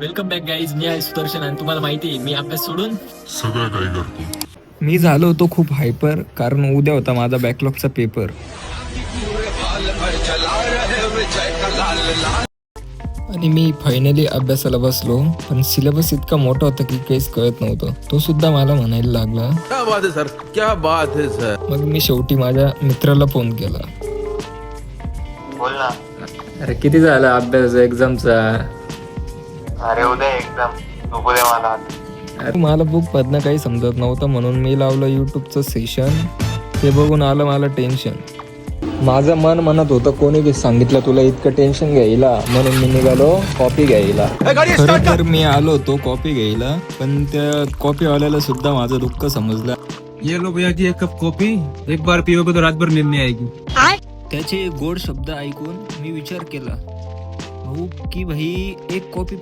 Welcome back guys. मी आहे सुदर्शन आणि तुम्हाला माहिती आहे मी अभ्यास सोडून सगळं काही करतो. मी झालो होतो खूप हायपर, कारण उद्या होता माझा बॅकलॉगचा पेपर. आणि मी फायनली अभ्यासाला बसलो, पण सिलेबस इतका मोठा होता की काहीच कळत नव्हतं. तो सुद्धा मला म्हणायला लागला, क्या बात है सर, क्या बात है सर. मग मी शेवटी माझ्या मित्राला फोन केला. बोल ना. अरे किती झाला अभ्यास एक्झामचा? अरे उद्या एकदम नको दे मला. अरे मला बुक मधनं काही समजत नव्हतं, म्हणून मी लावलं युट्यूबचं सेशन. ते बघून आलं मला टेन्शन. माझं मन म्हणत होतं कोणी सांगितलं तुला इतकं टेन्शन घ्यायला, म्हणून मी निघालो कॉपी घ्यायला. खरं तर मी आलो होतो कॉपी घ्यायला, पण त्या कॉपीवाल्याला सुद्धा माझं दुःख समजलं. ये लो भैया जी एक कप कॉफी, एक बार पियोगे तो रात भर नींद नहीं आएगी. त्याचे गोड शब्द ऐकून मी विचार केला, भाऊ की भाई एक कॉपी